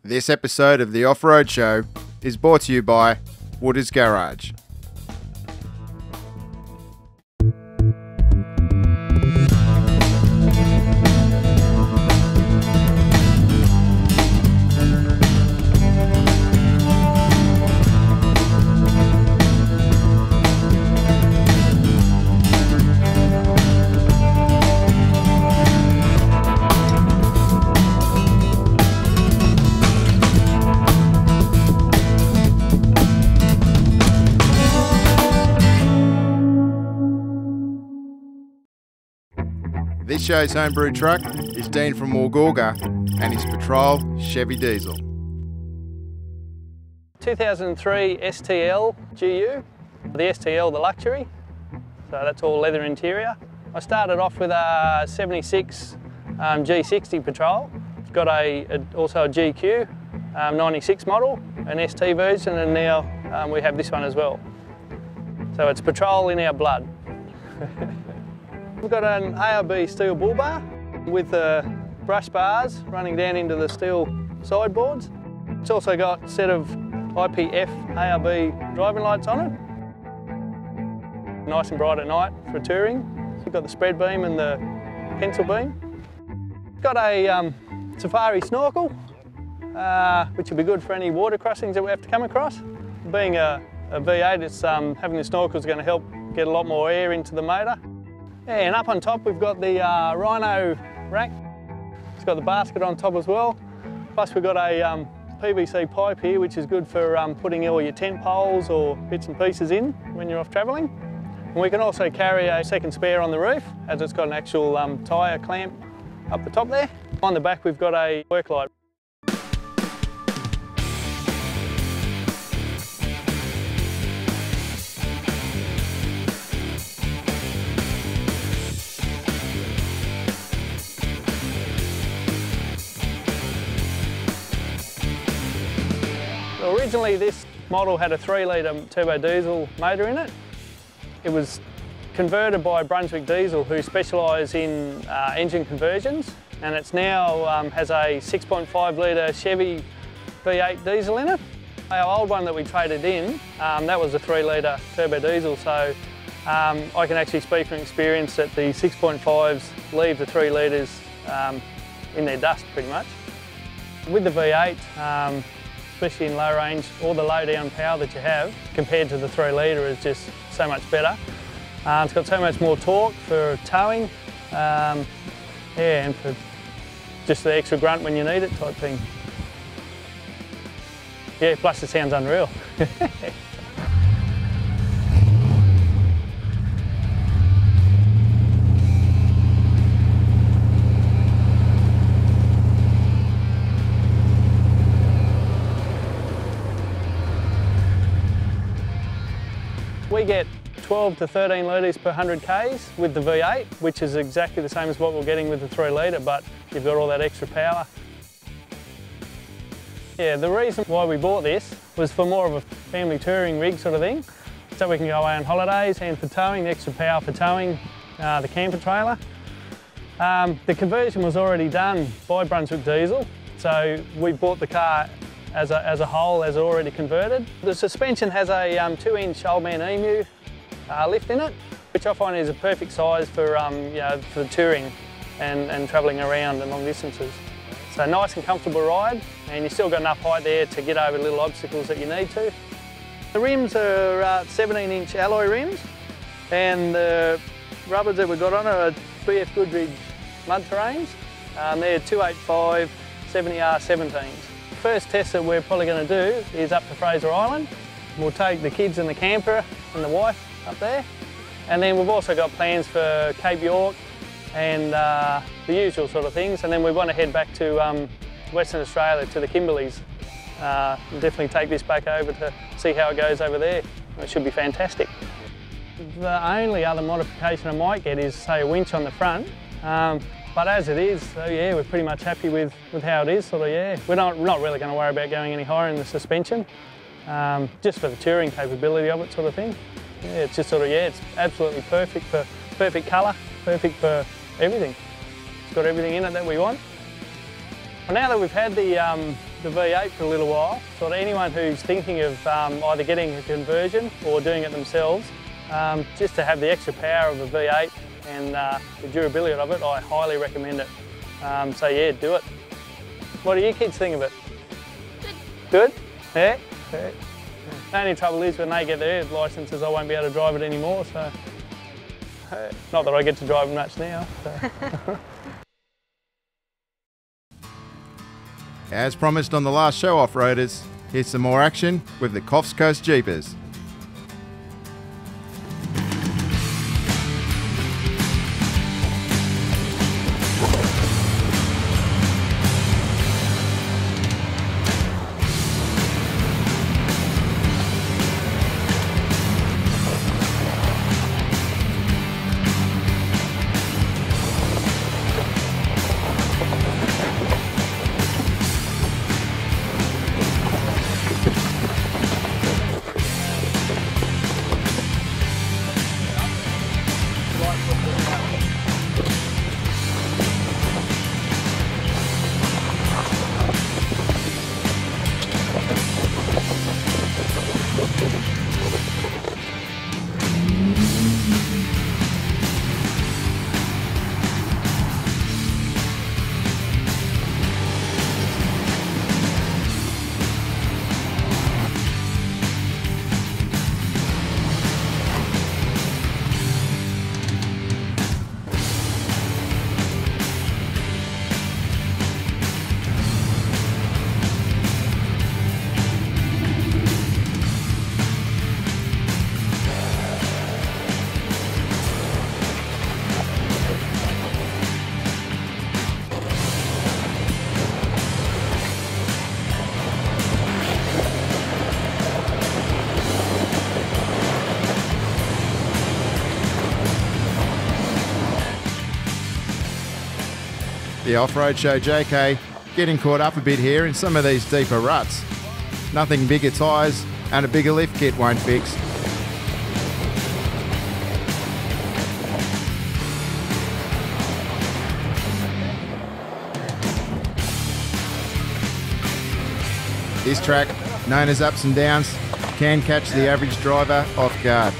This episode of the Offroad Show is brought to you by Wooders Garage. This show's homebrew truck is Dean from Woolgoolga and his Patrol Chevy diesel. 2003 STL GU, the STL the luxury, so that's all leather interior. I started off with a s1e6 G60 Patrol. It's got also a GQ 96 model, an ST version, and now we have this one as well. So it's Patrol in our blood. We've got an ARB steel bull bar with brush bars running down into the steel sideboards. It's also got a set of IPF ARB driving lights on it. Nice and bright at night for touring. We've got the spread beam and the pencil beam. Got a safari snorkel, which will be good for any water crossings that we have to come across. Being a V8, it's, having the snorkel is going to help get a lot more air into the motor. Yeah, and up on top we've got the Rhino rack. It's got the basket on top as well. Plus we've got a PVC pipe here, which is good for putting all your tent poles or bits and pieces in when you're off travelling. And we can also carry a second spare on the roof, as it's got an actual tyre clamp up the top there. On the back we've got a work light. Originally this model had a 3-litre turbo diesel motor in it. It was converted by Brunswick Diesel, who specialise in engine conversions, and it's now has a 6.5-litre Chevy V8 diesel in it. Our old one that we traded in, that was a 3-litre turbo diesel, so I can actually speak from experience that the 6.5s leave the 3 litres in their dust pretty much. With the V8, especially in low range, all the low down power that you have compared to the 3-litre is just so much better. It's got so much more torque for towing, yeah, and for just the extra grunt when you need it type thing. Yeah, plus it sounds unreal. We get 12 to 13 litres per 100 Ks with the V8, which is exactly the same as what we're getting with the 3-litre, but you've got all that extra power. Yeah, the reason why we bought this was for more of a family touring rig sort of thing, so we can go away on holidays, and for towing, the extra power for towing the camper trailer. The conversion was already done by Brunswick Diesel, so we bought the car as a whole, as already converted. The suspension has a 2-inch Old Man Emu lift in it, which I find is a perfect size for you know, for touring and travelling around and long distances. So nice and comfortable ride, and you've still got enough height there to get over little obstacles that you need to. The rims are 17-inch alloy rims, and the rubbers that we've got on are BF Goodrich mud terrains. They're 285 70R17s. First test that we're probably going to do is up to Fraser Island. We'll take the kids and the camper and the wife up there, and then we've also got plans for Cape York and the usual sort of things, and then we want to head back to Western Australia to the Kimberleys. We'll definitely take this back over to see how it goes over there. It should be fantastic. The only other modification I might get is, say, a winch on the front. But as it is, so yeah, we're pretty much happy with how it is, sort of, yeah. We're not really going to worry about going any higher in the suspension, just for the touring capability of it, sort of thing. Yeah, it's just sort of, yeah, it's absolutely perfect for perfect colour, perfect for everything. It's got everything in it that we want. Well, now that we've had the the V8 for a little while. So to anyone who's thinking of either getting a conversion or doing it themselves, just to have the extra power of a V8 and the durability of it, I highly recommend it. So yeah, do it. What do you kids think of it? Good. Good? Yeah? Yeah. The only trouble is when they get their licences, I won't be able to drive it anymore, so. Not that I get to drive much now. So. As promised on the last show, off-roaders, here's some more action with the Coffs Coast Jeepers. The Offroad Show JK getting caught up a bit here in some of these deeper ruts. Nothing bigger tyres and a bigger lift kit won't fix. This track, known as ups and downs, can catch the average driver off guard.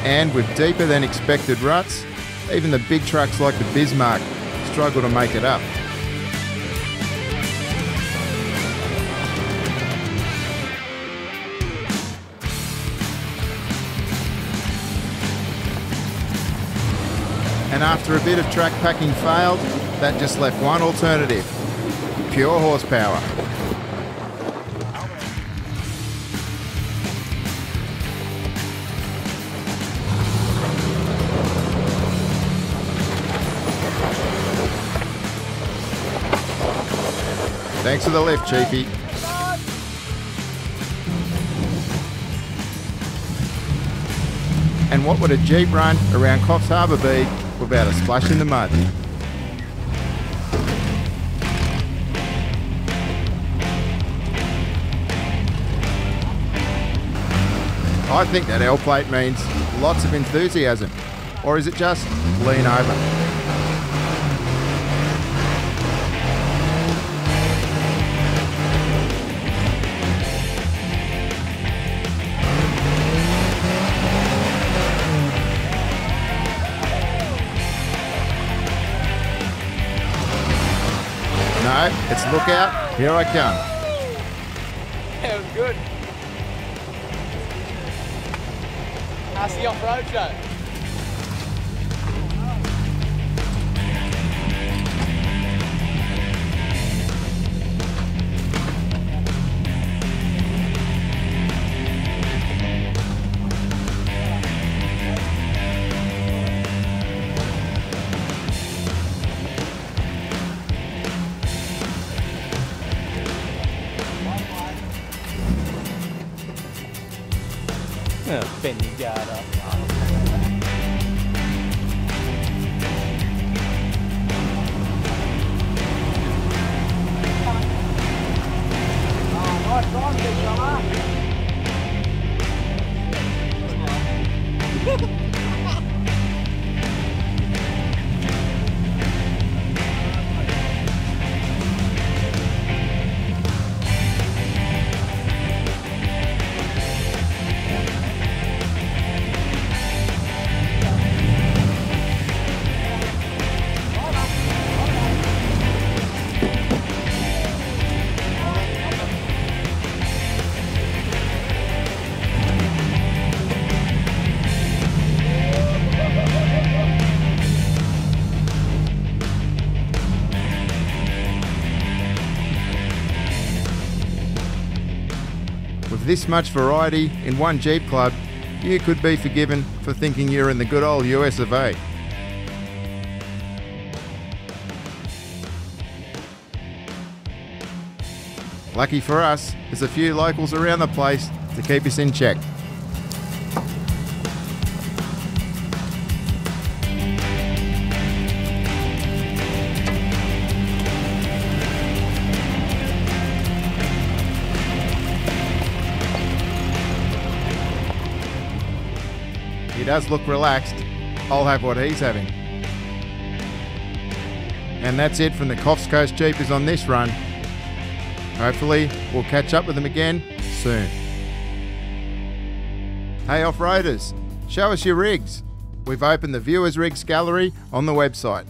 And with deeper than expected ruts, even the big trucks like the Bismarck struggle to make it up. And after a bit of track packing failed, that just left one alternative: pure horsepower. Thanks for the lift, Chiefy. And what would a Jeep run around Coffs Harbour be without a splash in the mud? I think that L plate means lots of enthusiasm. Or is it just lean over? No, it's look out, here I come. That was good. That's the Offroad Show. Oh, bend your guard up. With this much variety in one Jeep club, you could be forgiven for thinking you're in the good old US of A. Lucky for us, there's a few locals around the place to keep us in check. He does look relaxed. I'll have what he's having. And that's it from the Coffs Coast Jeepers on this run. Hopefully, we'll catch up with them again soon. Hey off-roaders, show us your rigs. We've opened the Viewers Rigs Gallery on the website,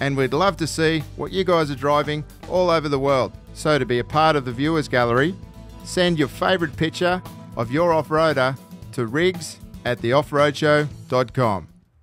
and we'd love to see what you guys are driving all over the world. So to be a part of the Viewers Gallery, send your favourite picture of your off-roader to rigs@theoffroadshow.com.